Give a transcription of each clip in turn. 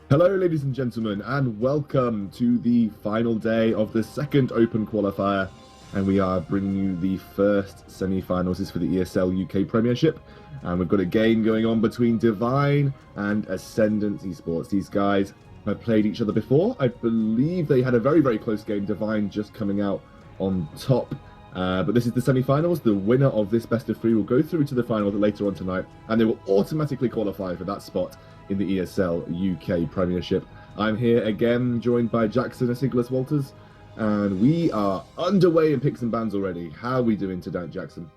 Hello, ladies and gentlemen, and welcome to the final day of the second Open Qualifier. And we are bringing you the first semi-finals. This is for the ESL UK Premiership. And we've got a game going on between Devine and Ascendance Esports. These guys have played each other before. I believe they had a very, very close game. Devine just coming out on top. But this is the semi-finals. The winner of this best of three will go through to the final later on tonight. And they will automatically qualify for that spot in the ESL UK Premiership. I'm here again, joined by Jackson and Siglas Walters, and we are underway in picks and bans already. How are we doing tonight, Jackson?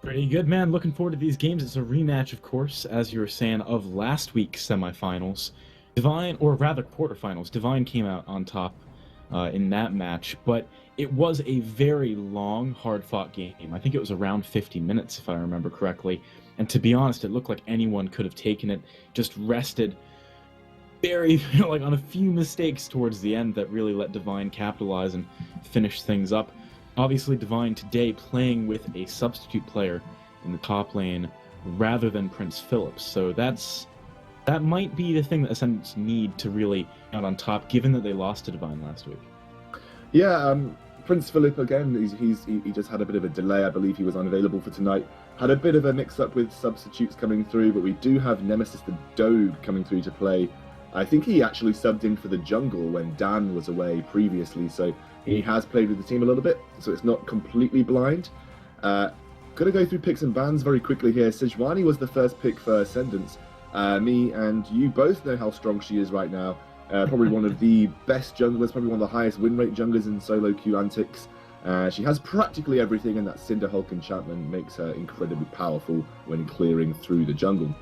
Pretty good, man. Looking forward to these games. It's a rematch, of course, as you were saying, of last week's semifinals. Devine, or rather quarterfinals. Devine came out on top in that match, but it was a very long, hard-fought game. I think it was around 50 minutes, if I remember correctly. And to be honest, it looked like anyone could have taken it, just rested very, like on a few mistakes towards the end that really let Devine capitalize and finish things up. Obviously, Devine today playing with a substitute player in the top lane rather than Prince Phillips. So that might be the thing that Ascendance need to really out on top, given that they lost to Devine last week. Yeah, Prince Philip again. He just had a bit of a delay. I believe he was unavailable for tonight. Had a bit of a mix-up with substitutes coming through, but we do have Nemesis the Doge coming through to play. I think he actually subbed in for the jungle when Dan was away previously, so he has played with the team a little bit, so it's not completely blind. Gonna go through picks and bans very quickly here. Sejuani was the first pick for Ascendance. Me and you both know how strong she is right now. Probably one of the best junglers, probably one of the highest win rate junglers in solo queue antics. She has practically everything, and that Cinder Hulk enchantment makes her incredibly powerful when clearing through the jungle.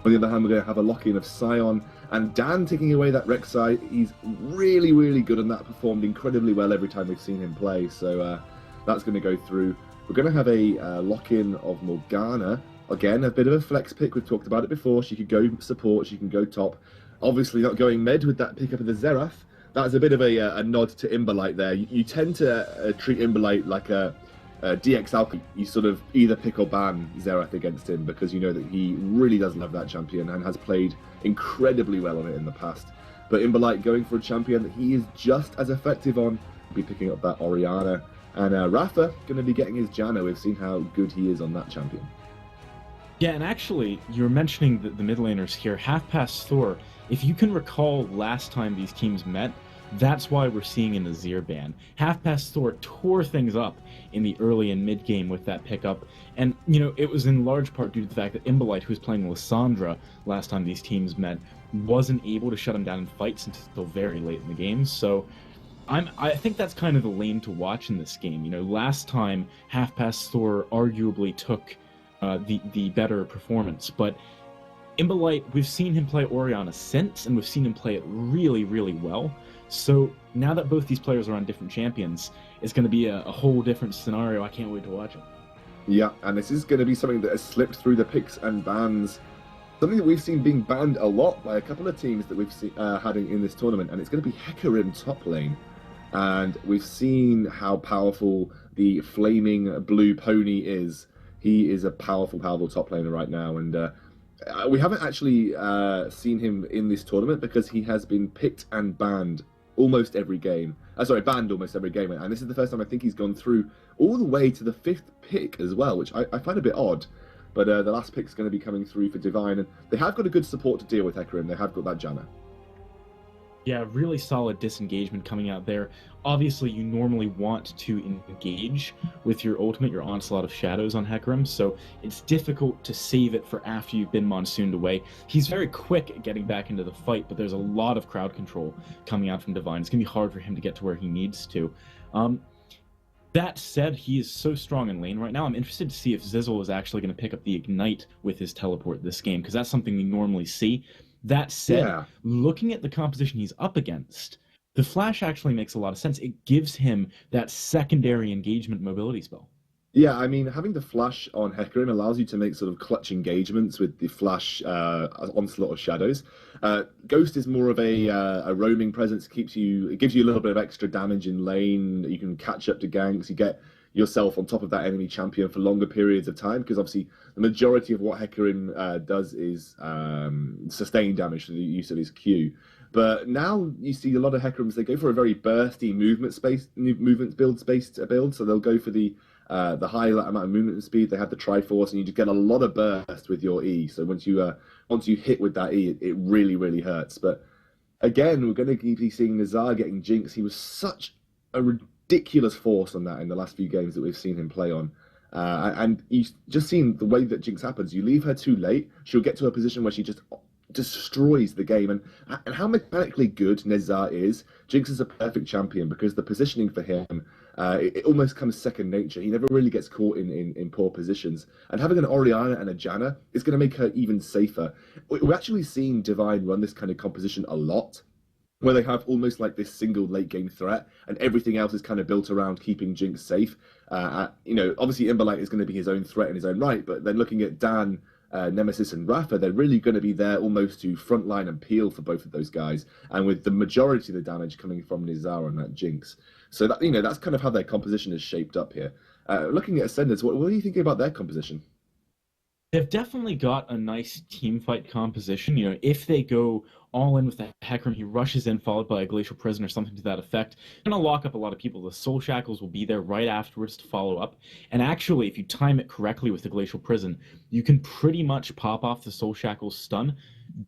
On the other hand, we're going to have a lock-in of Sion, and Dan taking away that Rek'Sai. He's really, really good, and that performed incredibly well every time we've seen him play, so that's going to go through. We're going to have a lock-in of Morgana. Again, a bit of a flex pick. We've talked about it before. She could go support, she can go top. Obviously not going mid with that pickup of the Xerath. That's a bit of a nod to Imberlite there. You tend to treat Imberlite like a DX Alchemy. You sort of either pick or ban Xerath against him because you know that he really does love that champion and has played incredibly well on it in the past. But Imberlite going for a champion that he is just as effective on, be picking up that Orianna. And Rafa going to be getting his Janna. We've seen how good he is on that champion. Yeah, and actually, you were mentioning the mid laners here. Half past Thor, if you can recall last time these teams met, that's why we're seeing an Azir ban. Half past Thor tore things up in the early and mid game with that pickup, and it was in large part due to the fact that Imbolite, who was playing Lissandra last time these teams met, wasn't able to shut him down in fights until very late in the game. So I think that's kind of the lane to watch in this game. Last time Half past Thor arguably took the better performance, but Imbolite, we've seen him play Orianna since, and we've seen him play it really, really well. So now that both these players are on different champions, it's going to be a whole different scenario. I can't wait to watch it. Yeah, and this is going to be something that has slipped through the picks and bans. Something that we've seen being banned a lot by a couple of teams that we've had in this tournament, and it's going to be Hecarim top lane. And we've seen how powerful the flaming blue pony is. He is a powerful, powerful top laner right now, and we haven't actually seen him in this tournament because he has been picked and banned almost every game. Banned almost every game, and this is the first time I think he's gone through all the way to the 5th pick as well, which I find a bit odd. But the last pick's going to be coming through for Devine, and they have got a good support to deal with Hecarim. They have got that Janna. Yeah, really solid disengagement coming out there. Obviously, you normally want to engage with your ultimate, your Onslaught of Shadows on Hecarim, so it's difficult to save it for after you've been monsooned away. He's very quick at getting back into the fight, but there's a lot of crowd control coming out from Devine. It's going to be hard for him to get to where he needs to. That said, he is so strong in lane right now. I'm interested to see if Zizzle is actually going to pick up the Ignite with his teleport this game, because that's something we normally see. That said, Looking at the composition he's up against, the Flash actually makes a lot of sense. It gives him that secondary engagement mobility spell. Yeah, I mean, having the Flash on Hecarim allows you to make sort of clutch engagements with the Flash Onslaught of Shadows. Ghost is more of a roaming presence. It gives you a little bit of extra damage in lane. You can catch up to ganks. yourself on top of that enemy champion for longer periods of time, because obviously the majority of what Hecarim does is sustain damage through the use of his Q. But now you see a lot of Hecarims, they go for a very bursty movement build, so they'll go for the high amount of movement speed. They have the Triforce, and you just get a lot of burst with your E. So once you hit with that E, it really, really hurts. But again, we're going to be seeing Nazar getting jinxed. He was such a ridiculous force on that in the last few games that we've seen him play on. And you've just seen the way that jinx happens. You leave her too late, she'll get to a position where she just destroys the game. And how mechanically good Nazar is, Jinx is a perfect champion because the positioning for him, it almost comes second nature. He never really gets caught in poor positions. And having an Orianna and a Janna is going to make her even safer. We're actually seeing Devine run this kind of composition a lot, where they have almost like this single late game threat, and everything else is kind of built around keeping Jinx safe. Obviously Imberlite is going to be his own threat in his own right, but then looking at Dan, Nemesis and Rafa, they're really going to be there almost to frontline and peel for both of those guys, and with the majority of the damage coming from Nizar and that Jinx. So that that's kind of how their composition is shaped up here. Looking at Ascendance, what are you thinking about their composition? They've definitely got a nice team fight composition. If they go all in with the Hecarim, he rushes in, followed by a Glacial Prison or something to that effect, going to lock up a lot of people. The Soul Shackles will be there right afterwards to follow up. And actually, if you time it correctly with the Glacial Prison, you can pretty much pop off the Soul Shackles stun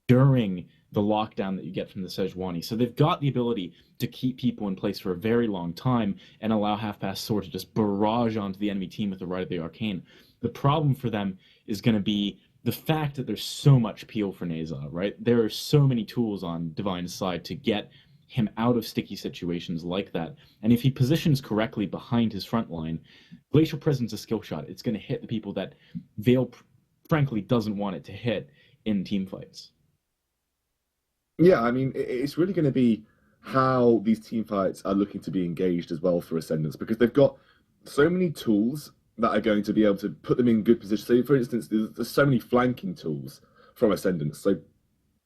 during the lockdown that you get from the Sejuani. So they've got the ability to keep people in place for a very long time and allow Half-Past Sword to just barrage onto the enemy team with the Rite of the Arcane. The problem for them is going to be the fact that there's so much peel for Nazar, right? There are so many tools on Divine's side to get him out of sticky situations like that. And if he positions correctly behind his front line, Glacial Prison's a skill shot. It's going to hit the people that Vale, frankly, doesn't want it to hit in team fights. Yeah, I mean, it's really going to be how these team fights are looking to be engaged as well for Ascendance, because they've got so many tools that are going to be able to put them in good position. So, for instance, there's so many flanking tools from Ascendance. So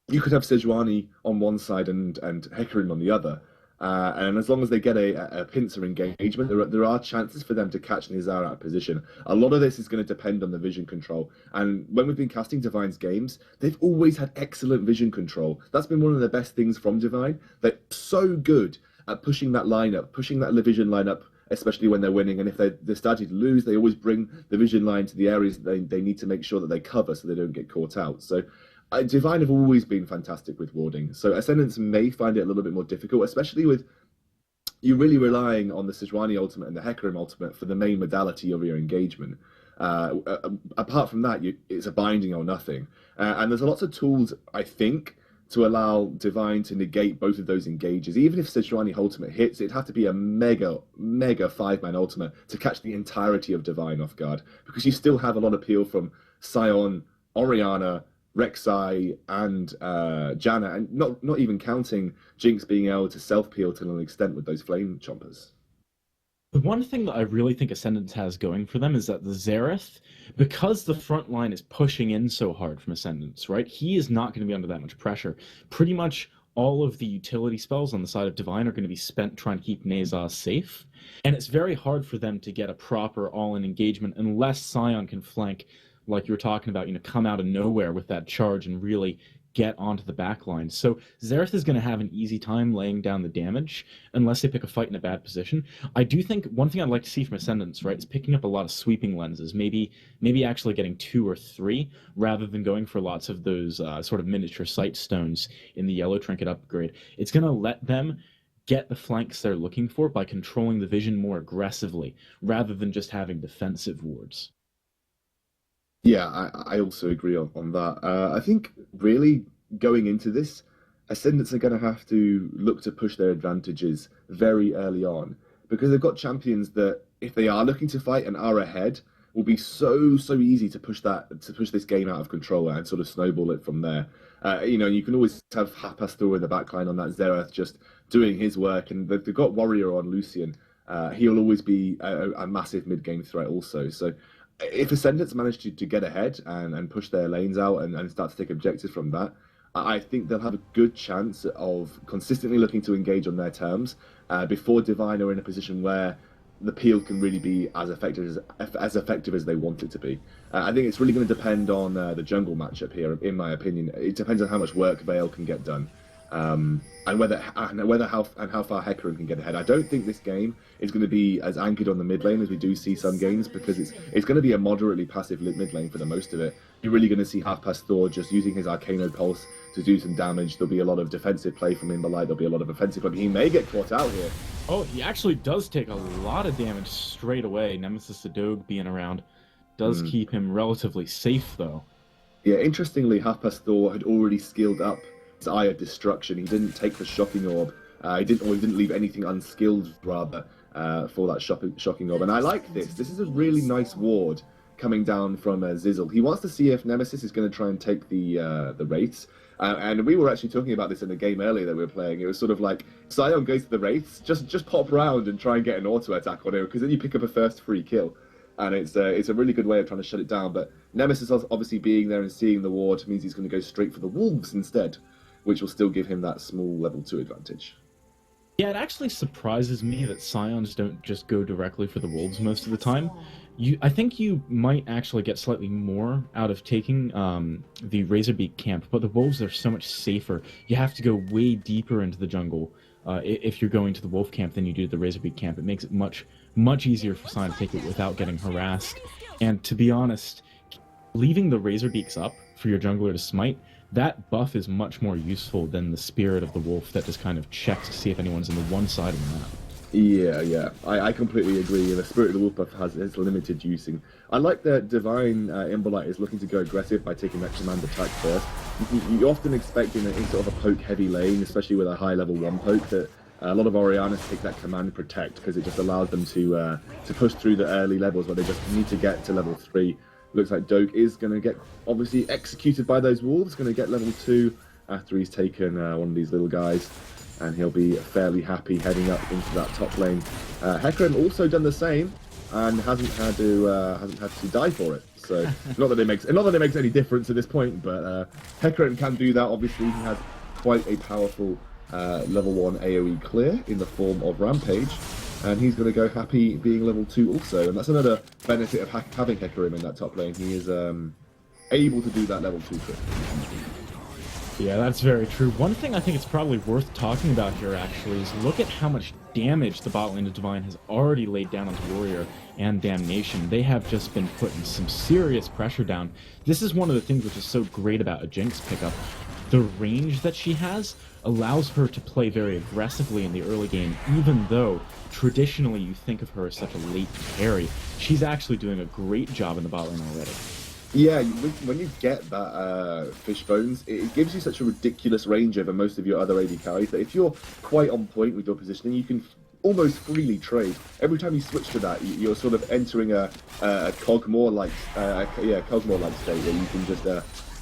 you could have Sejuani on one side and Hecarim on the other. And as long as they get a pincer engagement, there are chances for them to catch Nizar out of position. A lot of this is going to depend on the vision control. And when we've been casting Divine's games, they've always had excellent vision control. That's been one of the best things from Devine. They're so good at pushing that lineup, pushing that vision lineup, especially when they're winning. And if they're starting to lose, they always bring the vision line to the areas that they need to make sure that they cover so they don't get caught out. So Devine have always been fantastic with warding. So Ascendance may find it a little bit more difficult, especially with you really relying on the Sejuani ultimate and the Hecarim ultimate for the main modality of your engagement. Apart from that, it's a binding or nothing. And there's lots of tools, I think, to allow Devine to negate both of those engages. Even if Sejuani ultimate hits, it'd have to be a mega 5-man ultimate to catch the entirety of Devine off guard, because you still have a lot of peel from Sion, Orianna, Rek'Sai, and Janna, and not even counting Jinx being able to self-peel to an extent with those flame chompers. The one thing that I really think Ascendance has going for them is that the Xerath, because the front line is pushing in so hard from Ascendance, right? He is not going to be under that much pressure. Pretty much all of the utility spells on the side of Devine are going to be spent trying to keep Nazar safe. And it's very hard for them to get a proper all-in engagement unless Sion can flank, like you were talking about, come out of nowhere with that charge and really get onto the back line. So Xerath is going to have an easy time laying down the damage unless they pick a fight in a bad position. I do think one thing I'd like to see from Ascendance, right, is picking up a lot of sweeping lenses, maybe actually getting 2 or 3 rather than going for lots of those sort of miniature sight stones in the yellow trinket upgrade. It's going to let them get the flanks they're looking for by controlling the vision more aggressively rather than just having defensive wards. Yeah, I also agree on that. I think really going into this, Ascendants are going to have to look to push their advantages very early on, because they've got champions that, if they are looking to fight and are ahead, will be so easy to push this game out of control and sort of snowball it from there. You can always have Half-Past Thor in the backline on that Xerath just doing his work, and they've got Warrior on Lucian. He'll always be a massive mid-game threat also. So if Ascendants manage to get ahead and push their lanes out and start to take objectives from that, I think they'll have a good chance of consistently looking to engage on their terms before Divine are in a position where the peel can really be as effective as they want it to be. I think it's really going to depend on the jungle matchup here, in my opinion. It depends on how much work Vale can get done, and how far Hecarim can get ahead. I don't think this game is going to be as anchored on the mid lane as we do see some games, because it's going to be a moderately passive mid lane for the most of it. You're really going to see Half Past Thor just using his Arcano Pulse to do some damage. There'll be a lot of defensive play from Imberlite. There'll be a lot of offensive play. He may get caught out here. Oh, he actually does take a lot of damage straight away. Nemesis the Doge being around does keep him relatively safe, though. Yeah, interestingly, Half Past Thor had already skilled up his Eye of Destruction. He didn't take the Shocking Orb. He didn't leave anything unskilled, rather, for that Shocking Orb. And I like this. This is a really nice ward coming down from Zizzle. He wants to see if Nemesis is going to try and take the Wraiths. And we were actually talking about this in the game earlier that we were playing. It was sort of like, Sion goes to the Wraiths, just pop round and try and get an auto attack on him, because then you pick up a first free kill. And it's a really good way of trying to shut it down. But Nemesis obviously being there and seeing the ward means he's going to go straight for the Wolves instead, which will still give him that small level 2 advantage. Yeah, it actually surprises me that Scions don't just go directly for the Wolves most of the time. I think you might actually get slightly more out of taking the Razorbeak camp, but the Wolves are so much safer. You have to go way deeper into the jungle if you're going to the Wolf camp than you do to the Razorbeak camp. It makes it much easier for Scion to take it without getting harassed. And to be honest, leaving the Razorbeaks up for your jungler to smite, that buff is much more useful than the Spirit of the Wolf that just kind of checks to see if anyone's in the one side of the map. Yeah, I completely agree. The Spirit of the Wolf buff has limited using. I like that Devine Imberlite is looking to go aggressive by taking that command attack first. You often expect in sort of a poke-heavy lane, especially with a high level 1 poke, that a lot of Oriannas take that command protect, because it just allows them to push through the early levels where they just need to get to level 3. Looks like Doge is going to get obviously executed by those wolves, going to get level 2 after he's taken one of these little guys, and he'll be fairly happy heading up into that top lane. Hecarim also done the same and hasn't had to die for it. So not that it makes any difference at this point, but Hecarim can do that. Obviously, he has quite a powerful level 1 AoE clear in the form of Rampage. And he's going to go happy being level 2 also. And that's another benefit of having Hecarim in that top lane. He is able to do that level 2 trick. Yeah, that's very true. One thing I think it's probably worth talking about here, actually, is look at how much damage the bot lane of Devine has already laid down onto Warrior and Damnation. They have just been putting some serious pressure down. This is one of the things which is so great about a Jinx pickup. The range that she has allows her to play very aggressively in the early game, even though traditionally you think of her as such a late carry. She's actually doing a great job in the bot lane already. Yeah, when you get that fish bones, it gives you such a ridiculous range over most of your other AD carries that if you're quite on point with your positioning, you can almost freely trade. Every time you switch to that, you're sort of entering a Cogmore-like state where you can just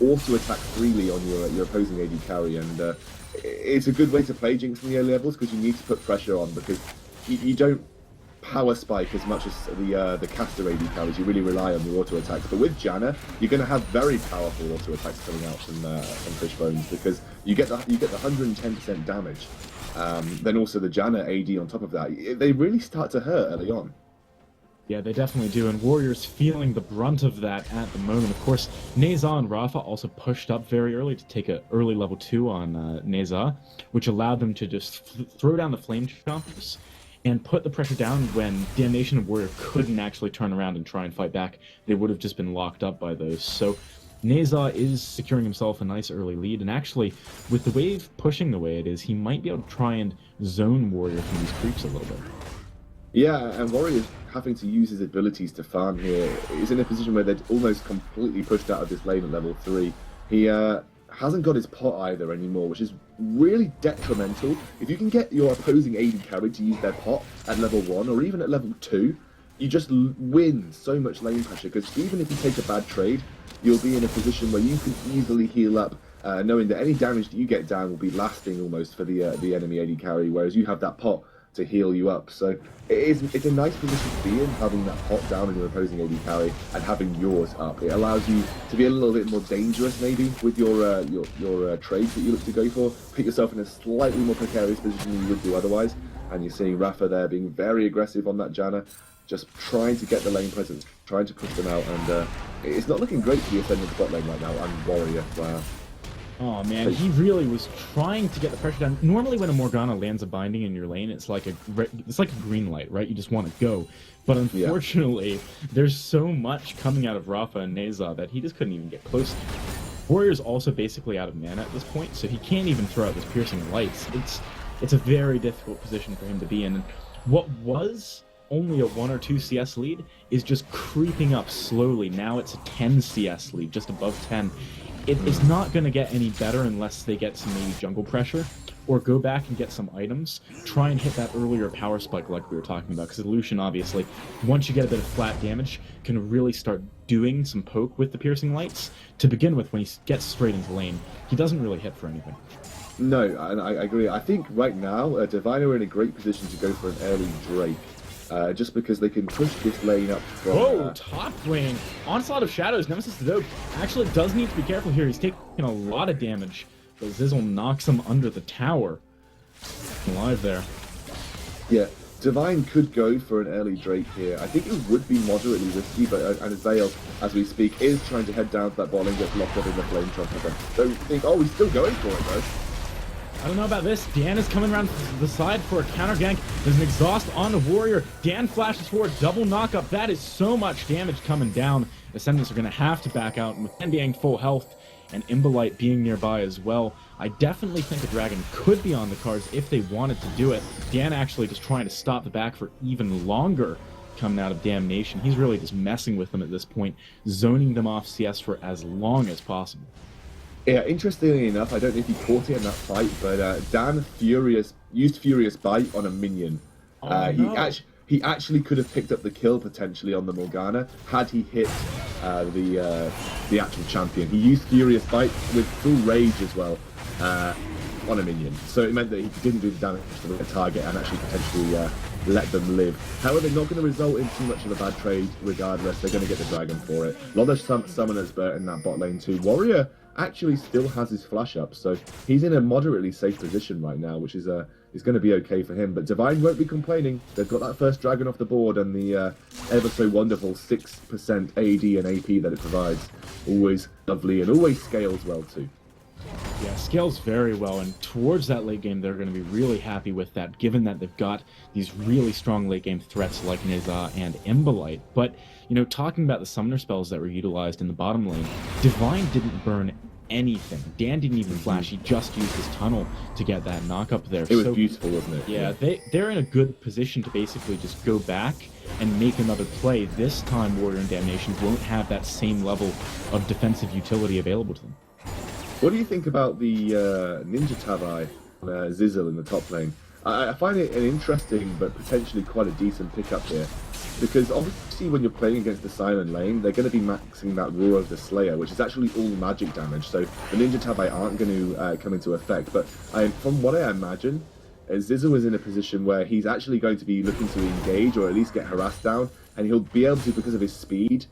auto attack freely on your opposing AD carry, and it's a good way to play Jinx in the early levels because you need to put pressure on, because you don't power spike as much as the caster AD carries. You really rely on the auto attacks, but with Janna, you're going to have very powerful auto attacks coming out from Fishbones, because you get the 110% damage. Then also the Janna AD on top of that. They really start to hurt early on. Yeah, they definitely do, and Warrior's feeling the brunt of that at the moment. Of course, Neza and Rafa also pushed up very early to take an early level 2 on Neza, which allowed them to just throw down the Flame Chompers and put the pressure down when Damnation and Warrior couldn't actually turn around and try and fight back. They would have just been locked up by those. So Neza is securing himself a nice early lead, and actually, with the wave pushing the way it is, he might be able to try and zone Warrior from these creeps a little bit. Yeah, and Warrior having to use his abilities to farm here is in a position where they're almost completely pushed out of this lane at level 3. He hasn't got his pot either anymore, which is really detrimental. If you can get your opposing AD carry to use their pot at level 1 or even at level 2, you just win so much lane pressure, because even if you take a bad trade, you'll be in a position where you can easily heal up, knowing that any damage that you get down will be lasting almost for the enemy AD carry, whereas you have that pot to heal you up. So it's a nice position to be in, having that pot down in your opposing AD carry and having yours up. It allows you to be a little bit more dangerous maybe with your trades that you look to go for. Put yourself in a slightly more precarious position than you would do otherwise. and you're seeing Rafa there being very aggressive on that Janna, just trying to get the lane presence, trying to push them out, and it's not looking great for the Ascendance bot lane right now, and Warrior. Wow. Oh man, he really was trying to get the pressure down. Normally when a Morgana lands a binding in your lane, it's like a green light, right? You just want to go. But unfortunately, there's so much coming out of Rafa and Neza that he just couldn't even get close to. Warrior's also basically out of mana at this point, so he can't even throw out those piercing lights. It's a very difficult position for him to be in. And what was only a 1 or 2 CS lead is just creeping up slowly. Now it's a 10 CS lead, just above 10. It is not going to get any better unless they get some maybe jungle pressure, or go back and get some items, try and hit that earlier power spike like we were talking about, because Lucian, obviously, once you get a bit of flat damage, can really start doing some poke with the piercing lights. To begin with, when he gets straight into lane, he doesn't really hit for anything. No, and I agree. I think right now, Devine are in a great position to go for an early Drake. Just because they can push this lane up from... Whoa, top lane! Onslaught of Shadows, Nemesis the Dope actually does need to be careful here. He's taking a lot of damage, but Zizzle knocks him under the tower. Alive there. Yeah, Devine could go for an early Drake here. I think it would be moderately risky, but and Veil, as we speak, is trying to head down to that bot lane, gets locked up in the flame trumpeter. Don't think, oh, he's still going for it though. I don't know about this. Dan is coming around the side for a counter gank. There's an exhaust on the Warrior. Dan flashes forward, double knockup. That is so much damage coming down. Ascendants are going to have to back out, and with Dan being full health and Imbolite being nearby as well, I definitely think a dragon could be on the cards if they wanted to do it. Dan actually just trying to stop the back for even longer coming out of Damnation. He's really just messing with them at this point, zoning them off CS for as long as possible. Yeah, interestingly enough, I don't know if he caught it in that fight, but Dan used Furious Bite on a minion. Oh, no. He actually could have picked up the kill potentially on the Morgana had he hit the actual champion. He used Furious Bite with full rage as well on a minion, so it meant that he didn't do the damage to the target and actually potentially let them live. However, not going to result in too much of a bad trade regardless. They're going to get the dragon for it. A lot of summoners in that bot lane too. Warrior actually still has his flash up, so he's in a moderately safe position right now, which is going to be okay for him. But Devine won't be complaining. They've got that first dragon off the board and the ever so wonderful 6% AD and AP that it provides. Always lovely and always scales well too. Yeah, scales very well, and towards that late game, they're going to be really happy with that, given that they've got these really strong late game threats like Neza and Imbolite. But, you know, talking about the summoner spells that were utilized in the bottom lane, Devine didn't burn anything. Dan didn't even flash. He just used his tunnel to get that knock up there. It was beautiful, wasn't it? Yeah, they're in a good position to basically just go back and make another play. This time, Warrior and Damnation won't have that same level of defensive utility available to them. What do you think about the Ninja Tabai Zizzle in the top lane? I find it an interesting but potentially quite a decent pickup here, because obviously when you're playing against the Silent lane, they're going to be maxing that Roar of the Slayer, which is actually all magic damage, so the Ninja Tabai aren't going to come into effect. But from what I imagine, Zizzle is in a position where he's actually going to be looking to engage or at least get harassed down, and he'll be able to, because of his speed,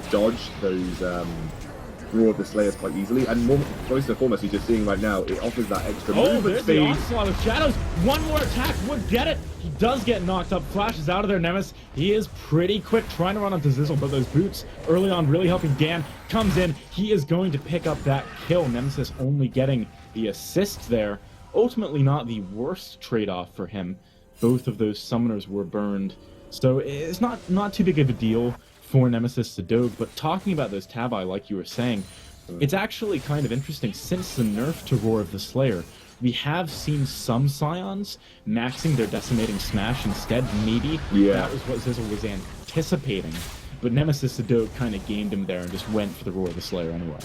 dodge those Roar of the Slayers quite easily, and first and foremost, you're just seeing right now, it offers that extra movement speed. The onslaught of shadows. One more attack would get it. He does get knocked up, flashes out of there, Nemesis. He is pretty quick trying to run onto Zizzle, but those boots early on really helping Dan. Comes in, he is going to pick up that kill. Nemesis only getting the assist there. Ultimately not the worst trade-off for him. Both of those summoners were burned, so it's not too big of a deal for Nemesis to Doge. But talking about those Tabai, like you were saying, it's actually kind of interesting. Since the nerf to Roar of the Slayer, we have seen some Scions maxing their Decimating Smash instead. Maybe that was what Zizzle was anticipating, but Nemesis to Doge kind of gamed him there and just went for the Roar of the Slayer anyway.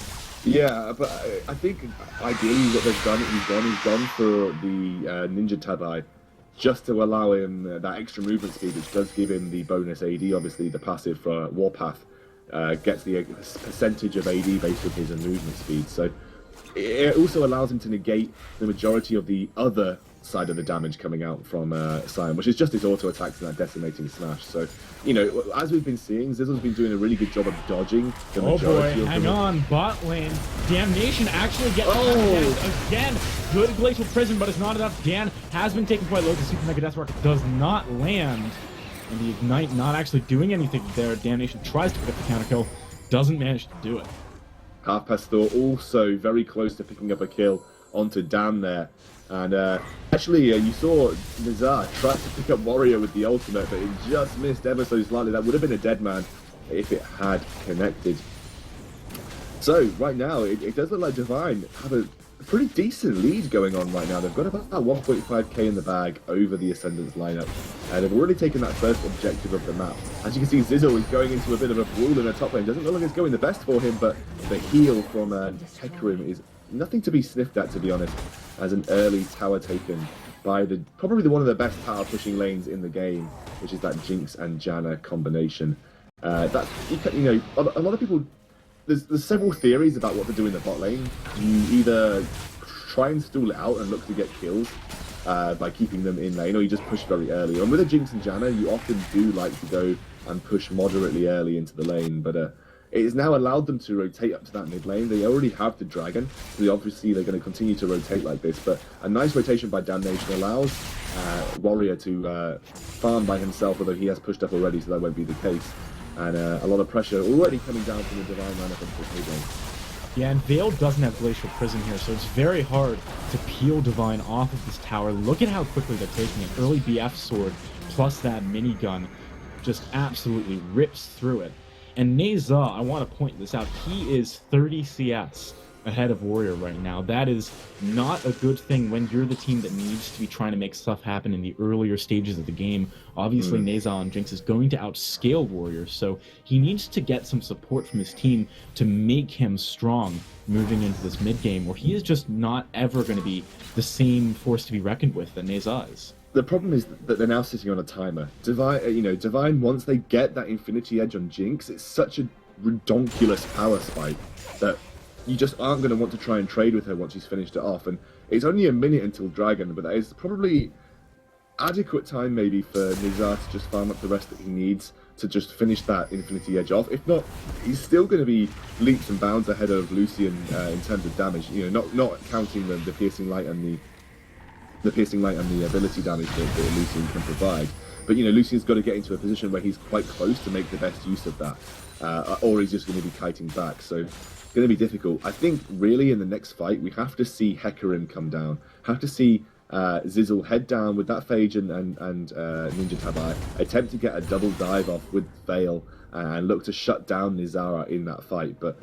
Yeah, but I think ideally what they've done, he's gone for the Ninja Tabai, just to allow him that extra movement speed, which does give him the bonus AD. Obviously, the passive for Warpath gets the percentage of AD based on his movement speed. So it also allows him to negate the majority of the other side of the damage coming out from Sion, which is just his auto attacks and that decimating smash. So, you know, as we've been seeing, Zizzle's been doing a really good job of dodging the majority of hang on, bot lane. Damnation actually gets again. Good Glacial Prison, but it's not enough. Dan has been taken quite low. The Super Mega Death Rocket does not land. And the Ignite not actually doing anything there. Damnation tries to pick up the counter kill, doesn't manage to do it. Half Past Thor also very close to picking up a kill onto Dan there. And actually, you saw Nizar try to pick up Warrior with the ultimate, but it just missed ever so slightly. That would have been a dead man if it had connected. So, right now, it does look like Devine have a pretty decent lead going on right now. They've got about 1.5k in the bag over the Ascendance lineup. And they've already taken that first objective of the map. As you can see, Zizzle is going into a bit of a brawl in the top lane. Doesn't look like it's going the best for him, but the heal from Hecarim is nothing to be sniffed at, to be honest, as an early tower taken by probably one of the best tower pushing lanes in the game, which is that Jinx and Janna combination. That's, you know, a lot of people, there's several theories about what to do in the bot lane. You either try and stall it out and look to get kills by keeping them in lane, or you just push very early. And with a Jinx and Janna, you often do like to go and push moderately early into the lane, but it has now allowed them to rotate up to that mid lane. They already have the dragon, so obviously they're going to continue to rotate like this, but a nice rotation by Damnation allows Warrior to farm by himself, although he has pushed up already, so that won't be the case. And a lot of pressure already coming down from the Devine lineup into the mid lane. Yeah, and Veil doesn't have Glacial Prison here, so it's very hard to peel Devine off of this tower. Look at how quickly they're taking it. Early BF sword plus that minigun just absolutely rips through it. And Neza, I want to point this out, he is 30 CS ahead of Warrior right now. That is not a good thing when you're the team that needs to be trying to make stuff happen in the earlier stages of the game. Obviously, Neza on Jinx is going to outscale Warrior, so he needs to get some support from his team to make him strong moving into this mid-game, where he is just not ever going to be the same force to be reckoned with that Neza is. The problem is that they're now sitting on a timer. Devine, once they get that Infinity Edge on Jinx, it's such a redonkulous power spike that you just aren't going to want to try and trade with her once she's finished it off. And it's only a minute until Dragon, but that is probably adequate time maybe for Nizar to just farm up the rest that he needs to just finish that Infinity Edge off. If not, he's still going to be leaps and bounds ahead of Lucian in terms of damage. You know, not counting the piercing light and the ability damage that Lucian can provide. But, you know, Lucian's got to get into a position where he's quite close to make the best use of that, or he's just going to be kiting back. So it's going to be difficult. I think, really, in the next fight, we have to see Hecarim come down. Have to see Zizzle head down with that Phage and Ninja Tabai, attempt to get a double dive off with Veil, and look to shut down Nizara in that fight. But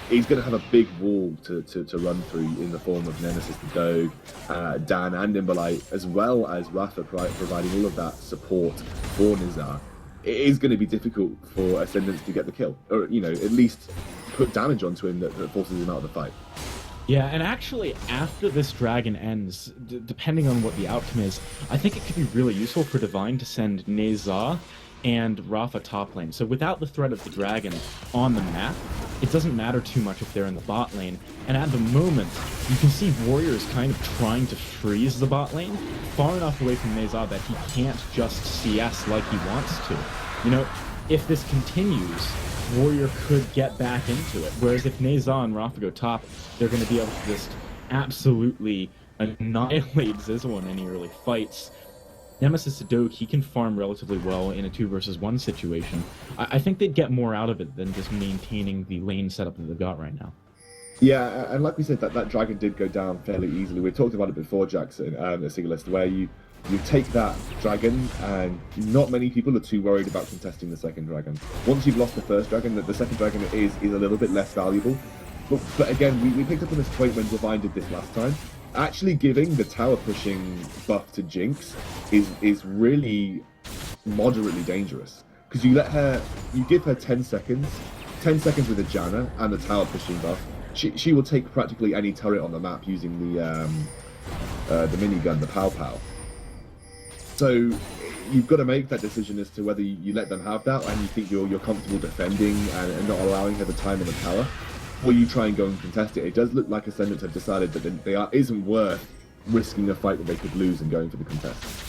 he's going to have a big wall to run through in the form of Nemesis the Doge, Dan and Imbolite, as well as Rafa providing all of that support for Nizar. It is going to be difficult for Ascendance to get the kill, or, you know, at least put damage onto him that forces him out of the fight. Yeah, and actually, after this dragon ends, depending on what the outcome is, I think it could be really useful for Devine to send Neza and Rafa top lane. So without the threat of the dragon on the map, it doesn't matter too much if they're in the bot lane. And at the moment, you can see Warriors kind of trying to freeze the bot lane far enough away from Neza that he can't just CS like he wants to. You know, if this continues, Warrior could get back into it. Whereas if Neza and Rafa go top, they're going to be able to just absolutely annihilate Zizzle in any early fights. Nemesis Sadok, he can farm relatively well in a 2 versus 1 situation. I think they'd get more out of it than just maintaining the lane setup that they've got right now. Yeah, and like we said, that dragon did go down fairly easily. We talked about it before, Jackson, at Singlist, where you take that dragon, and not many people are too worried about contesting the second dragon. Once you've lost the first dragon, the second dragon is a little bit less valuable. But again, we picked up on this point when Devine did this last time. Actually giving the tower pushing buff to Jinx is really moderately dangerous. Because you give her 10 seconds with a Janna and the tower pushing buff. She will take practically any turret on the map using the minigun, the Pow Pow. So you've got to make that decision as to whether you let them have that and you think you're comfortable defending and not allowing her the time on the tower, or you try and go and contest it. It does look like Ascendance have decided that isn't worth risking a fight that they could lose and going for the contest.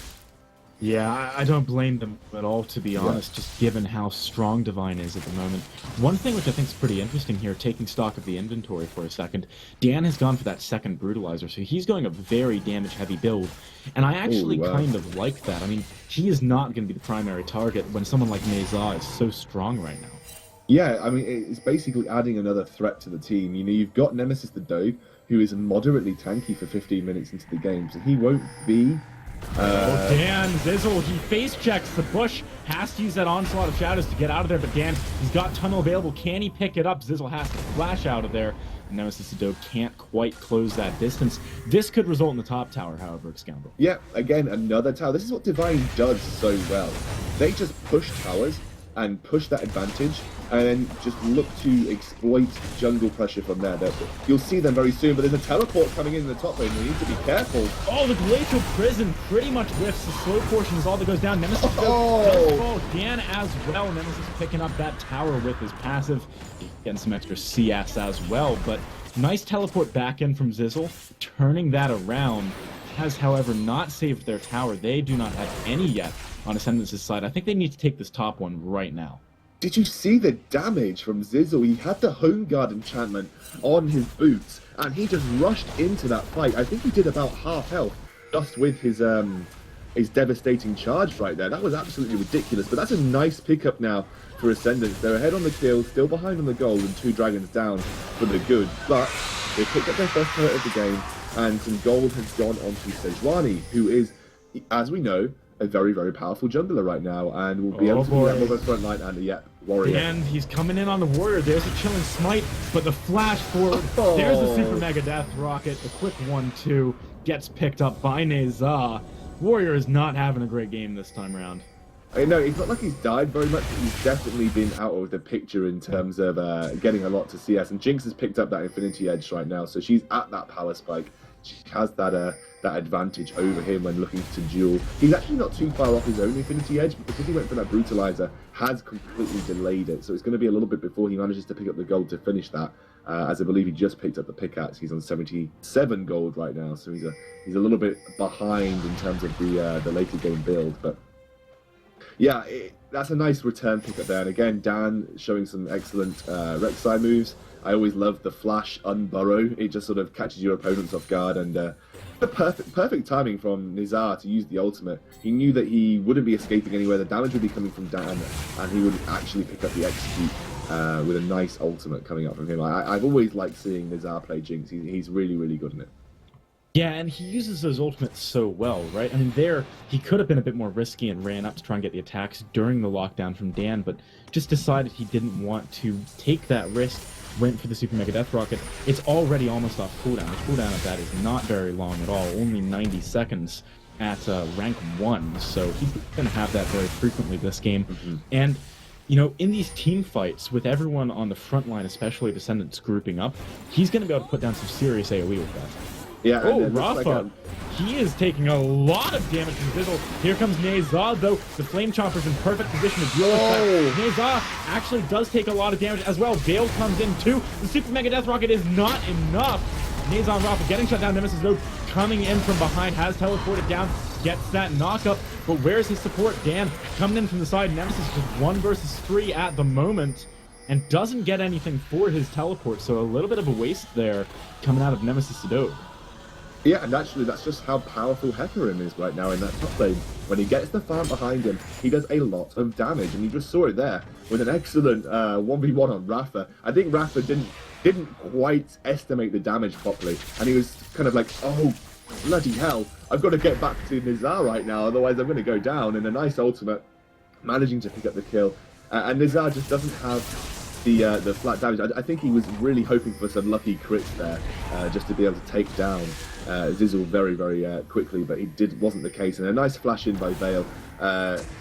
Yeah, I don't blame them at all, to be honest, just given how strong Devine is at the moment. One thing which I think is pretty interesting here, taking stock of the inventory for a second, Dan has gone for that second Brutalizer, so he's going a very damage-heavy build, and I actually kind of like that. I mean, he is not going to be the primary target when someone like Neza is so strong right now. Yeah, I mean, it's basically adding another threat to the team. You know, you've got Nemesis the Dog, who is moderately tanky for 15 minutes into the game, so he won't be... Dan Zizzle, he face checks the bush, has to use that onslaught of shadows to get out of there, but Dan, he's got tunnel available. Can he pick it up? Zizzle has to flash out of there. Nemesis the Dog can't quite close that distance. This could result in the top tower, however, Scoundrel. Yeah, again, another tower. This is what Devine does so well. They just push towers and push that advantage, and then just look to exploit jungle pressure from there. You'll see them very soon, but there's a teleport coming in the top lane. We need to be careful. Oh, the Glacial Prison pretty much whiffs. The slow portion is all that goes down. Nemesis does fall. Dan as well. Nemesis picking up that tower with his passive. Getting some extra CS as well, but nice teleport back in from Zizzle. Turning that around. Has, however, not saved their tower. They do not have any yet on Ascendance's side. I think they need to take this top one right now. Did you see the damage from Zizzle? He had the Home Guard enchantment on his boots, and he just rushed into that fight. I think he did about half health just with his devastating charge right there. That was absolutely ridiculous, but that's a nice pickup now for Ascendance. They're ahead on the kill, still behind on the gold, and 2 dragons down for the good, but they picked up their first turret of the game, and some gold has gone onto Sejuani, who is, as we know, a very, very powerful jungler right now, and will be able to do that with a front line and warrior. And he's coming in on the warrior. There's a chilling smite, but the flash forward. There's a super mega death rocket. The quick 1-2 gets picked up by Neza. Warrior is not having a great game this time around. I know, it's not like he's died very much, but he's definitely been out of the picture in terms of getting a lot to CS. And Jinx has picked up that Infinity Edge right now, so she's at that power spike. She has that advantage over him when looking to duel. He's actually not too far off his own Infinity Edge, but because he went for that Brutalizer, has completely delayed it. So it's going to be a little bit before he manages to pick up the gold to finish that. As I believe he just picked up the pickaxe. He's on 77 gold right now, so he's a little bit behind in terms of the later game build. But yeah, that's a nice return pickup there. And again, Dan showing some excellent Rek'Sai moves. I always love the flash unburrow. It just sort of catches your opponents off guard, and the perfect timing from Nizar to use the ultimate. He knew that he wouldn't be escaping anywhere. The damage would be coming from Dan, and he would actually pick up the execute with a nice ultimate coming up from him. I've always liked seeing Nizar play Jinx. He's really, really good in it. Yeah, and he uses those ultimates so well, right? I mean, there, he could have been a bit more risky and ran up to try and get the attacks during the lockdown from Dan, but just decided he didn't want to take that risk, went for the Super Mega Death Rocket. It's already almost off cooldown. The cooldown of that is not very long at all, only 90 seconds at rank 1, so he's going to have that very frequently this game. And, you know, in these team fights, with everyone on the front line, especially Descendants grouping up, he's going to be able to put down some serious AoE with that. Yeah, oh, Rafa, he is taking a lot of damage from Zizzle. Here comes Neza, though. The Flame Chomper's in perfect position to deal with that. Neza actually does take a lot of damage as well. Veil comes in too. The Super Mega Death Rocket is not enough. Neza and Rafa getting shut down. Nemesis, though, coming in from behind, has teleported down, gets that knockup. But where's his support? Dan coming in from the side. Nemesis just 1 versus 3 at the moment, and doesn't get anything for his teleport. So a little bit of a waste there coming out of Nemesis Dog. Yeah, and actually that's just how powerful Hecarim is right now in that top lane. When he gets the farm behind him, he does a lot of damage, and you just saw it there with an excellent 1v1 on Rafa. I think Rafa didn't quite estimate the damage properly, and he was kind of like, oh, bloody hell, I've got to get back to Nizar right now, otherwise I'm going to go down. In a nice ultimate, managing to pick up the kill. And Nizar just doesn't have the flat damage. I think he was really hoping for some lucky crits there, just to be able to take down Zizzle very, very quickly, but wasn't the case. And a nice flash in by Veil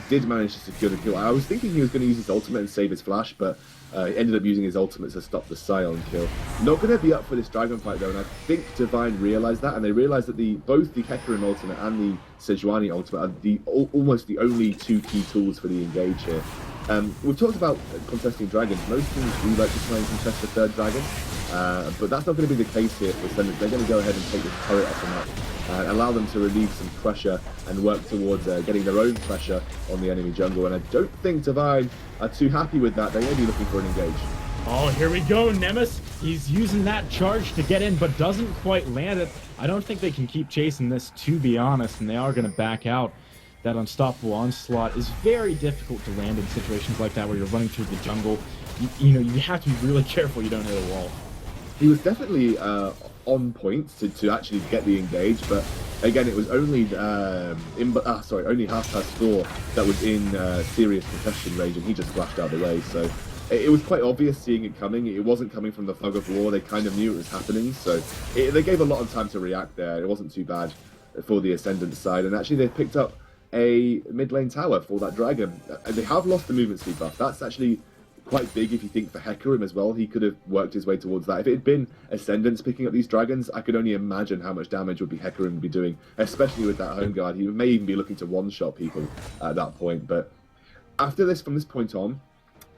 did manage to secure the kill. I was thinking he was going to use his ultimate and save his flash, but he ended up using his ultimate to stop the Scion kill. Not going to be up for this dragon fight though, and I think Devine realised that, and they realised that both the Hecarim ultimate and the Sejuani ultimate are almost the only 2 key tools for the engage here. We've talked about contesting dragons. Most teams do like to try and contest the 3rd dragon. But that's not going to be the case here for Ascendance. They're going to go ahead and take this turret off the map and allow them to relieve some pressure and work towards getting their own pressure on the enemy jungle. And I don't think Devine are too happy with that. They may be looking for an engage. Oh, here we go, Nemesis. He's using that charge to get in, but doesn't quite land it. I don't think they can keep chasing this, to be honest, and they are going to back out. That unstoppable onslaught is very difficult to land in situations like that where you're running through the jungle. You know, you have to be really careful you don't hit a wall. He was definitely on point to actually get the engage, but again, it was only only half past 4 that was in serious contestation range, and he just flashed out of the way. So it was quite obvious seeing it coming. It wasn't coming from the fog of war. They kind of knew it was happening, so they gave a lot of time to react there. It wasn't too bad for the Ascendant side, and actually they picked up a mid lane tower for that dragon. They have lost the movement speed buff. That's actually quite big if you think for Hecarim as well. He could have worked his way towards that. If it had been Ascendants picking up these dragons, I could only imagine how much damage would be Hecarim be doing, especially with that home guard. He may even be looking to one-shot people at that point. But after this, from this point on,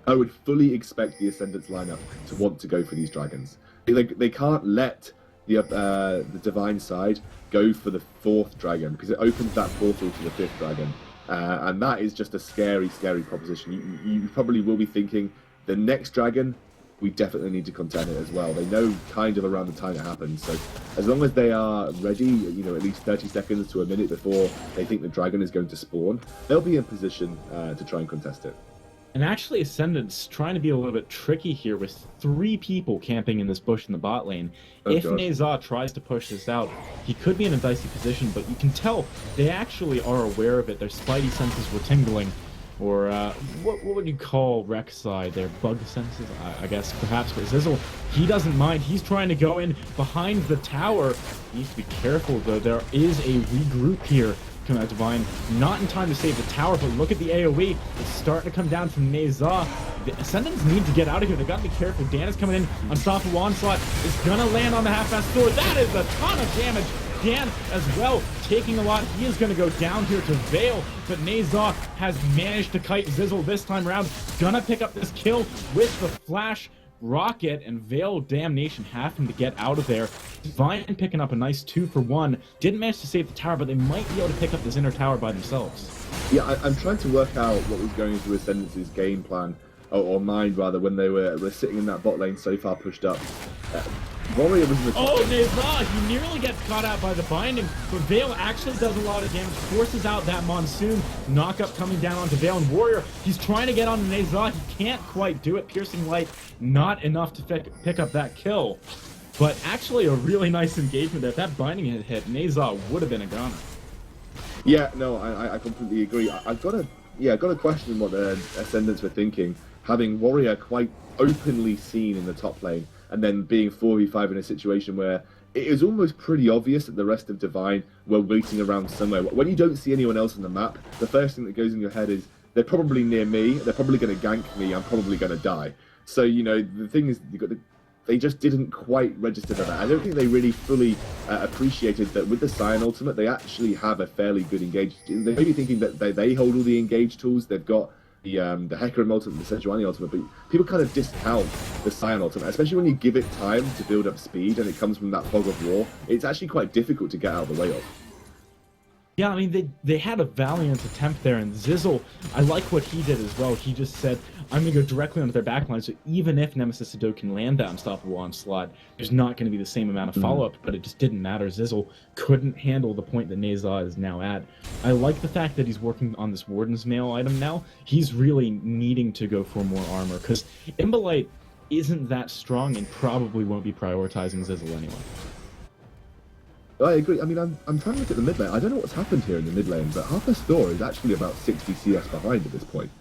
I would fully expect the Ascendants lineup to want to go for these dragons. They can't let the Devine side go for the 4th dragon, because it opens that portal to the 5th dragon. And that is just a scary, scary proposition. You probably will be thinking, the next dragon, we definitely need to contend it as well. They know kind of around the time it happens. So as long as they are ready, you know, at least 30 seconds to a minute before they think the dragon is going to spawn, they'll be in position to try and contest it. And actually, Ascendant's trying to be a little bit tricky here with 3 people camping in this bush in the bot lane. If Neza tries to push this out, he could be in a dicey position, but you can tell they actually are aware of it. Their spidey senses were tingling. Or what would you call Rek'Sai? Their bug senses, I guess, perhaps. But Zizzle, he doesn't mind. He's trying to go in behind the tower. He needs to be careful, though. There is a regroup here. Devine not in time to save the tower, but look at the AoE. It's starting to come down from Neza. The Ascendants need to get out of here. They got to be careful. Dan is coming in. Unstoppable onslaught is gonna land on the half-mast door. That is a ton of damage. Dan as well taking a lot. He is going to go down here to Veil, but Neza has managed to kite Zizzle this time around. Gonna pick up this kill with the flash rocket, and Veil Damnation having to get out of there. Devine picking up a nice 2 for 1. Didn't manage to save the tower, but they might be able to pick up this inner tower by themselves. Yeah, I'm trying to work out what was going through Ascendance's game plan, or mind rather, when they were sitting in that bot lane so far pushed up. Warrior was in the top lane. Neza! He nearly gets caught out by the binding, but Veil actually does a lot of damage, forces out that Monsoon. Knock-up coming down onto Veil, and Warrior, he's trying to get onto Neza. He can't quite do it. Piercing Light, not enough to pick up that kill. But actually a really nice engagement there. If that binding had hit, Neza would have been a goner. Yeah, no, I completely agree. I've got to question what the Ascendants were thinking, having Warrior quite openly seen in the top lane, and then being 4v5 in a situation where it is almost pretty obvious that the rest of Devine were waiting around somewhere. When you don't see anyone else on the map, the first thing that goes in your head is, they're probably near me, they're probably going to gank me, I'm probably going to die. So, you know, the thing is, they just didn't quite register that. I don't think they really fully appreciated that with the Scion ultimate, they actually have a fairly good engage. They may be thinking that they hold all the engage tools, they've got the Hecarim ultimate, the Sejuani ultimate, but people kind of discount the Scion ultimate, especially when you give it time to build up speed and it comes from that fog of war. It's actually quite difficult to get out of the way of. Yeah, I mean, they had a valiant attempt there, and Zizzle, I like what he did as well. He just said, I'm going to go directly onto their backline, so even if Nemesis Sado can land that unstoppable onslaught, there's not going to be the same amount of follow-up, but it just didn't matter. Zizzle couldn't handle the point that Neza is now at. I like the fact that he's working on this Warden's Mail item now. He's really needing to go for more armor, because Imbolite isn't that strong and probably won't be prioritizing Zizzle anyway. I agree. I mean, I'm trying to look at the mid lane. I don't know what's happened here in the mid lane, but Harper's Thor is actually about 60 CS behind at this point.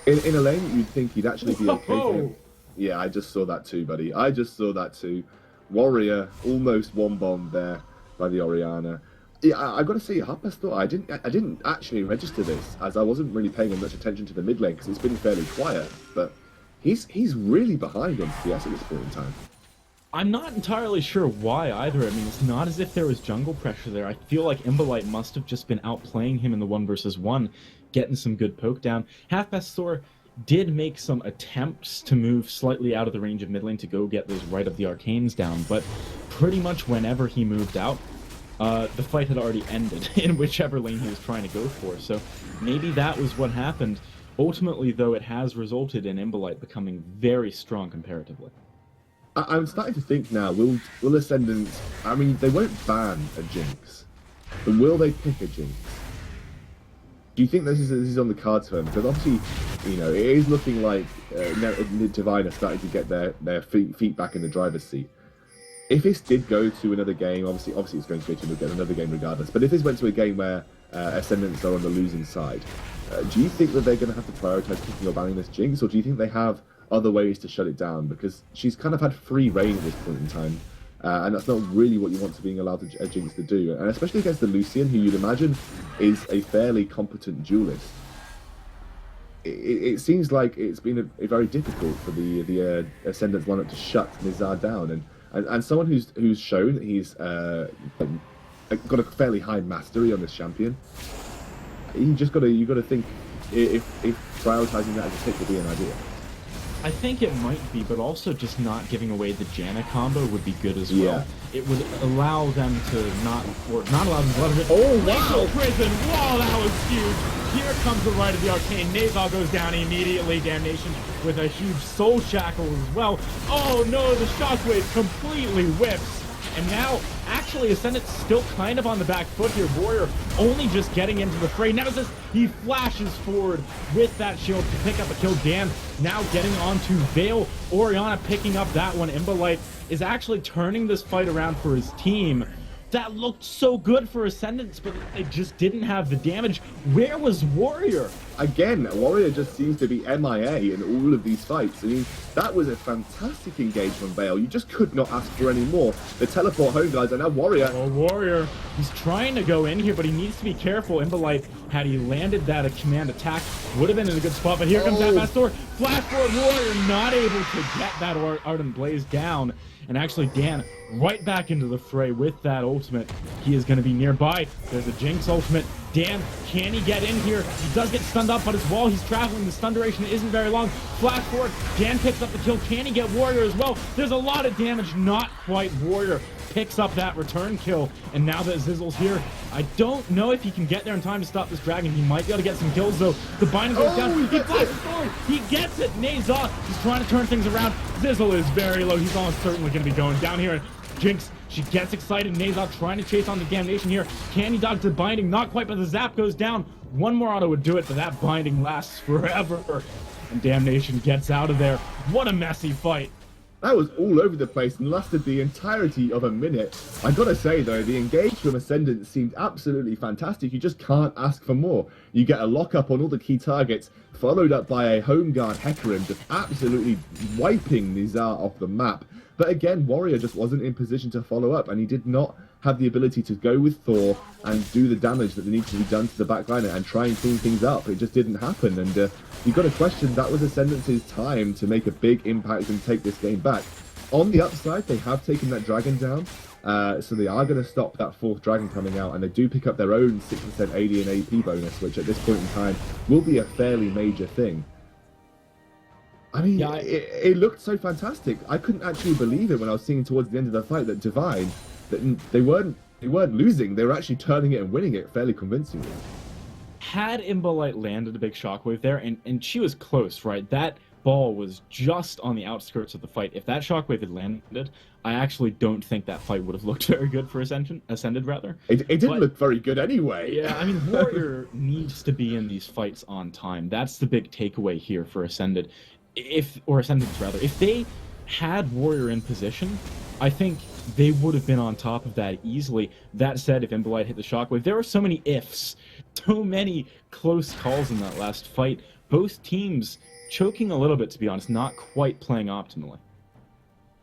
In a lane, you'd think he'd actually be okay for him. Yeah, I just saw that too, buddy. I just saw that too. Warrior almost one bomb there by the Orianna. Yeah, I got to say, Harper's Thor, I didn't actually register this, as I wasn't really paying much attention to the mid lane because it's been fairly quiet. But he's really behind on CS at this point in time. I'm not entirely sure why either. I mean, it's not as if there was jungle pressure there. I feel like Imbolite must have just been outplaying him in the 1 versus 1, getting some good poke down. Half-Past Thor did make some attempts to move slightly out of the range of mid lane to go get those Right of the Arcanes down, but pretty much whenever he moved out, the fight had already ended in whichever lane he was trying to go for. So maybe that was what happened. Ultimately, though, it has resulted in Imbolite becoming very strong comparatively. I'm starting to think now, will Ascendance, I mean, they won't ban a Jinx, but will they pick a Jinx? Do you think this is on the cards for them? Because obviously, you know, it is looking like Devine are starting to get their feet back in the driver's seat. If this did go to another game, obviously it's going to go to another game regardless, but if this went to a game where Ascendants are on the losing side, do you think that they're going to have to prioritize picking or banning this Jinx, or do you think they have other ways to shut it down? Because she's kind of had free reign at this point in time, and that's not really what you want to being allowed a Jinx to do, and especially against the Lucian, who you'd imagine is a fairly competent duelist. It seems like it's been a very difficult for the Ascendants lineup to shut Nizar down, and someone who's shown that he's got a fairly high mastery on this champion. You got to think if prioritizing that as a pick would be an idea. I think it might be, but also just not giving away the Janna combo would be good as well. Yeah. It would allow them to not allow them to let it. Oh, wow! Lethal Prison! Wow, that was huge! Here comes the Right of the Arcane. Nazal goes down immediately. Damnation with a huge soul shackle as well. Oh no, the shockwave completely whips. And now, actually, Ascendant's still kind of on the back foot here. Warrior only just getting into the fray. Nemesis, he flashes forward with that shield to pick up a kill. Dan now getting onto Vale. Orianna picking up that one. Imbolite is actually turning this fight around for his team. That looked so good for Ascendants, but they just didn't have the damage. Where was Warrior? Again, Warrior just seems to be MIA in all of these fights. I mean, that was a fantastic engage from Vale. You just could not ask for any more. The teleport home guys, and now Warrior. Oh, Warrior. He's trying to go in here, but he needs to be careful. Imbolite, had he landed that a command attack, would have been in a good spot, but here comes that Pastor. Flash forward, Warrior not able to get that Ardent Blaze down. And actually, Dan right back into the fray with that ultimate. He is going to be nearby. There's a Jinx ultimate. Dan, can he get in here? He does get stunned up, but as while he's traveling, the stun duration isn't very long. Flash forward. Dan picks up the kill. Can he get Warrior as well? There's a lot of damage. Not quite. Warrior picks up that return kill. And now that Zizzle's here, I don't know if he can get there in time to stop this dragon. He might be able to get some kills, though. The binding goes down. He flashes forward. He gets it. Nazar, he's trying to turn things around. Zizzle is very low. He's almost certainly going to be going down here. Jinx, she gets excited. Nazar trying to chase on the Damnation here. Can he dodge the binding? Not quite, but the zap goes down. One more auto would do it, but that binding lasts forever. And Damnation gets out of there. What a messy fight. That was all over the place and lasted the entirety of a minute. I gotta say though, the engage from Ascendant seemed absolutely fantastic. You just can't ask for more. You get a lockup on all the key targets, followed up by a home guard Hecarim just absolutely wiping Nizar off the map. But again, Warrior just wasn't in position to follow up, and he did not have the ability to go with Thor and do the damage that needed to be done to the backline and try and clean things up. It just didn't happen, and you've got to question that was Ascendance's time to make a big impact and take this game back. On the upside, they have taken that dragon down, so they are going to stop that fourth dragon coming out, and they do pick up their own 6% AD and AP bonus, which at this point in time will be a fairly major thing. I mean, yeah, it looked so fantastic. I couldn't actually believe it when I was seeing towards the end of the fight that Devine, that they weren't losing. They were actually turning it and winning it fairly convincingly. Had Imbolite landed a big shockwave there, and she was close, right? That ball was just on the outskirts of the fight. If that shockwave had landed, I actually don't think that fight would have looked very good for Ascended rather. It didn't look very good anyway. Yeah, I mean, Warrior needs to be in these fights on time. That's the big takeaway here for Ascended. Ascendants rather, if they had Warrior in position, I think they would have been on top of that easily. That said, if Imbolite hit the shockwave, there were so many ifs, so many close calls in that last fight. Both teams choking a little bit, to be honest, not quite playing optimally.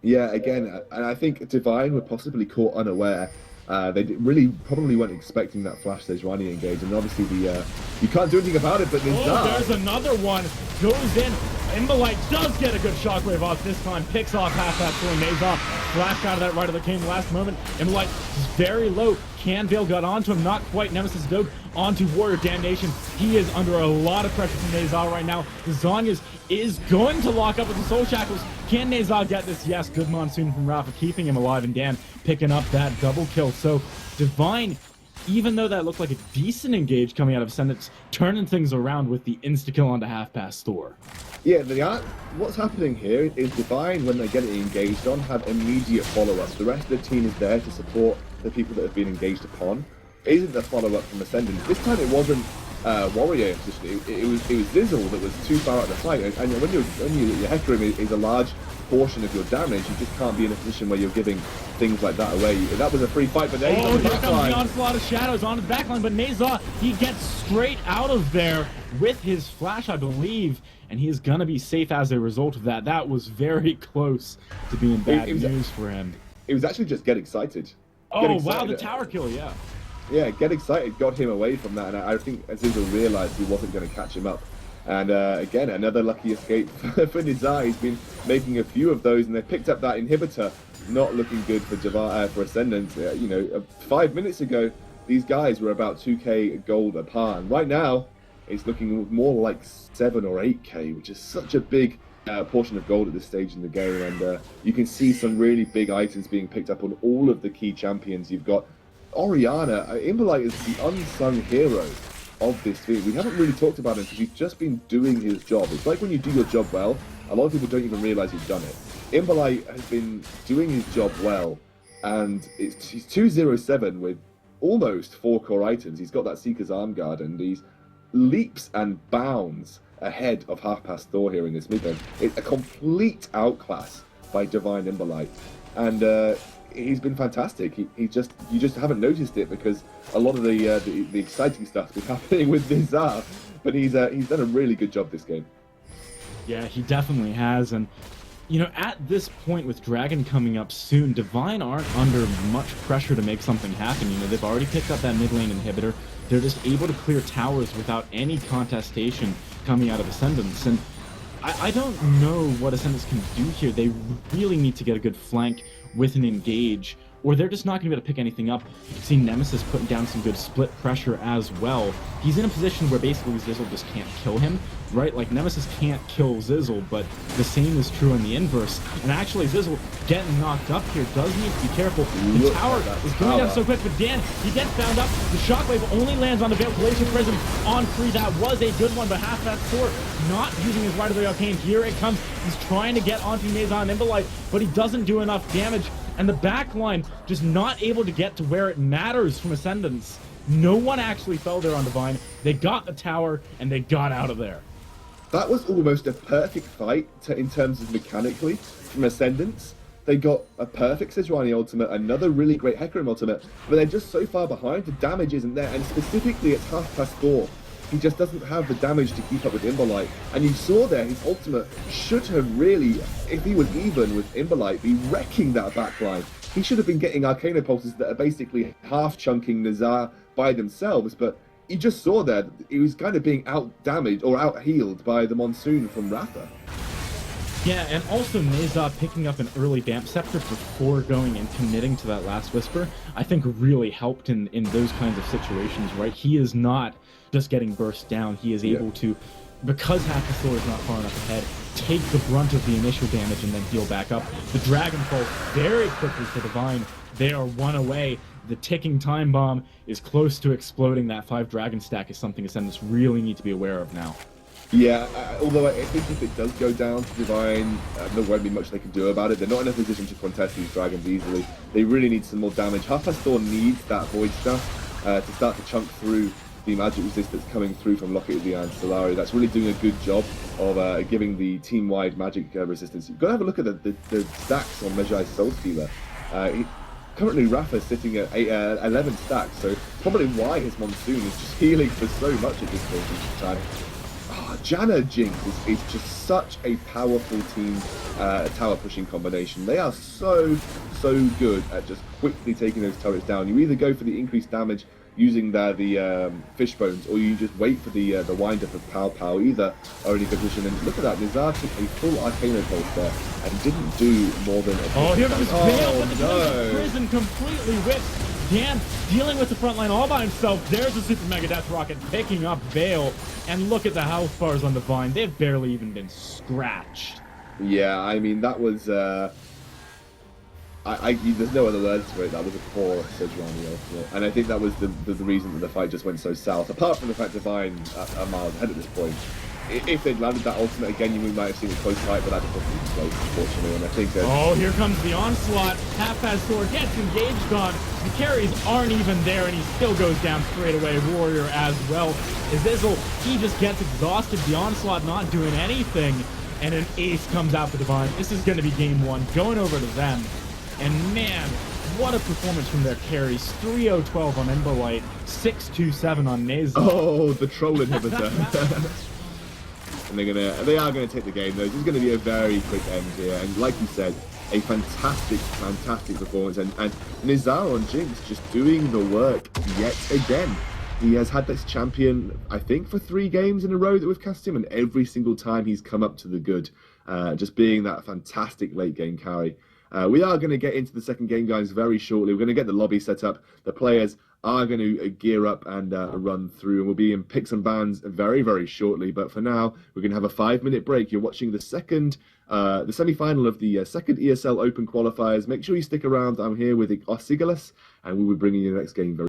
Yeah, again, and I think Devine were possibly caught unaware. They really probably weren't expecting that Flash Sejuani engage, and obviously you can't do anything about it, but there's another one. Goes in, Imbolite does get a good shockwave off this time, picks off half that swing, Nazar flashed out of that right of the game last moment. Imbolite is very low. Canvale got onto him, not quite. Nemesis Dog onto Warrior Damnation. He is under a lot of pressure from Nazar right now. The Zhonya's is going to lock up with the Soul Shackles. Can Nazar get this? Yes, good Monsoon from Rafa, keeping him alive, and Dan picking up that double kill. So Devine, even though that looked like a decent engage coming out of Ascendance, turning things around with the insta-kill onto half-past Thor. Yeah, what's happening here is Devine, when they get it engaged on, have immediate follow-ups. The rest of the team is there to support the people that have been engaged upon. It isn't a follow-up from Ascendance. This time it wasn't Warrior, it was Zizzle that was too far out of the fight. And when your Hecarim is a large portion of your damage, you just can't be in a position where you're giving things like that away. That was a free fight, but there here comes the onslaught of shadows onto the backline, but Nazar, he gets straight out of there with his flash, I believe, and he is going to be safe as a result of that. That was very close to being bad news for him. It was actually just get excited. Wow, the tower kill, yeah. Yeah, get excited got him away from that, and I think Azizel realized he wasn't going to catch him up. And again, another lucky escape for Nizar. He's been making a few of those, and they picked up that inhibitor. Not looking good for Ascendance. 5 minutes ago, these guys were about 2k gold apart, and right now, it's looking more like 7 or 8k, which is such a big portion of gold at this stage in the game. And you can see some really big items being picked up on all of the key champions. You've got Orianna. Imbolite is the unsung hero of this team. We haven't really talked about him because he's just been doing his job. It's like when you do your job well, a lot of people don't even realize you've done it. Imbolite has been doing his job well, and he's 207 with almost 4 core items. He's got that Seeker's Arm Guard, and he's leaps and bounds ahead of half-past Thor here in this mid-game. It's a complete outclass by Devine Imbolite, and he's been fantastic. You just haven't noticed it because a lot of the exciting stuff's been happening with Nizar, but he's done a really good job this game. Yeah, he definitely has, and at this point with Dragon coming up soon, Devine aren't under much pressure to make something happen. They've already picked up that mid lane inhibitor. They're just able to clear towers without any contestation coming out of Ascendance, and I don't know what Ascendance can do here. They really need to get a good flank with an engage, or they're just not going to be able to pick anything up. You've seen Nemesis putting down some good split pressure as well. He's in a position where basically Zizzle just can't kill him, right? Like, Nemesis can't kill Zizzle, but the same is true in the inverse. And actually, Zizzle getting knocked up here does need to be careful. The tower is going down so quick, but Dan, he gets found up. The shockwave only lands on the Veiled Glacier Prism on 3. That was a good one, but half that sword not using his right of the arcane. Here it comes. He's trying to get onto Nazar and Imbolite, but he doesn't do enough damage. And the backline just not able to get to where it matters from Ascendance. No one actually fell there on Devine. They got the tower, and they got out of there. That was almost a perfect fight in terms of mechanically from Ascendance. They got a perfect Sejuani ultimate, another really great Hecarim ultimate, but they're just so far behind. The damage isn't there, and specifically it's half-past Thor. He just doesn't have the damage to keep up with Imbolite. And you saw there, his ultimate should have really, if he was even with Imbolite, be wrecking that backline. He should have been getting Arcana Pulses that are basically half-chunking Nazar by themselves, but you just saw there, he was kind of being out-damaged or out-healed by the Monsoon from Rafa. Yeah, and also Nazar picking up an early Vamp Scepter before going and committing to that last Whisper, I think really helped in those kinds of situations, right? He is not just getting burst down. He is able to, because half the Thor is not far enough ahead, take the brunt of the initial damage and then heal back up. The Dragon falls very quickly for Devine. They are 1 away. The ticking time bomb is close to exploding. That 5 Dragon stack is something Ascendants really need to be aware of now. Yeah, although I think if it does go down to Devine, there won't be much they can do about it. They're not in a position to contest these dragons easily. They really need some more damage. Half-past Thor needs that Void Staff to start to chunk through the magic resistance coming through from Locket of the Iron Solari. That's really doing a good job of giving the team-wide magic resistance. You've got to have a look at the stacks on Mejai's Soul Stealer. Currently, Rafa's sitting at 11 stacks, so probably why his Monsoon is just healing for so much at this point in time. Janna Jinx is just such a powerful team tower pushing combination. They are so good at just quickly taking those turrets down. You either go for the increased damage using the fish bones, or you just wait for the wind up of Pow. Either are in a good position. And look at that, Nizar took a full Arcano pulse there and didn't do more than a here comes Veil, but the no. prison completely whipped. Dan dealing with the front line all by himself. There's a Super Mega Death Rocket picking up Veil. And look at the health bars on Devine. They've barely even been scratched. Yeah, I mean, that was... there's no other words for it. That was a poor Sejuani ultimate. And I think that was the reason that the fight just went so south. Apart from the fact Devine are miles ahead at this point. If they'd landed that ultimate again, we might have seen a close fight, but that just wasn't close, unfortunately. And I think that... here comes the onslaught. Half-Past Sword gets engaged on. The carries aren't even there, and he still goes down straight away. Warrior as well. Azizel, he just gets exhausted. The onslaught not doing anything. And an ace comes out for Devine. This is going to be game one. Going over to them. And man, what a performance from their carries. 3-0-12 on Embolite. 6-2-7 on Naze. Oh, the troll inhibitor. And they are gonna take the game though. This is gonna be a very quick end here, and like you said, a fantastic performance, and Nizar on Jinx just doing the work yet again. He has had this champion, I think, for 3 games in a row that we've cast him, and every single time he's come up to the good, just being that fantastic late game carry. We are going to get into the second game, guys, very shortly. We're going to get the lobby set up. The players are going to gear up and run through, and we'll be in picks and bans very shortly. But for now, we're going to have a 5-minute break. You're watching the semi-final of the second ESL Open qualifiers. Make sure you stick around. I'm here with Osigalas, and we will be bringing you the next game very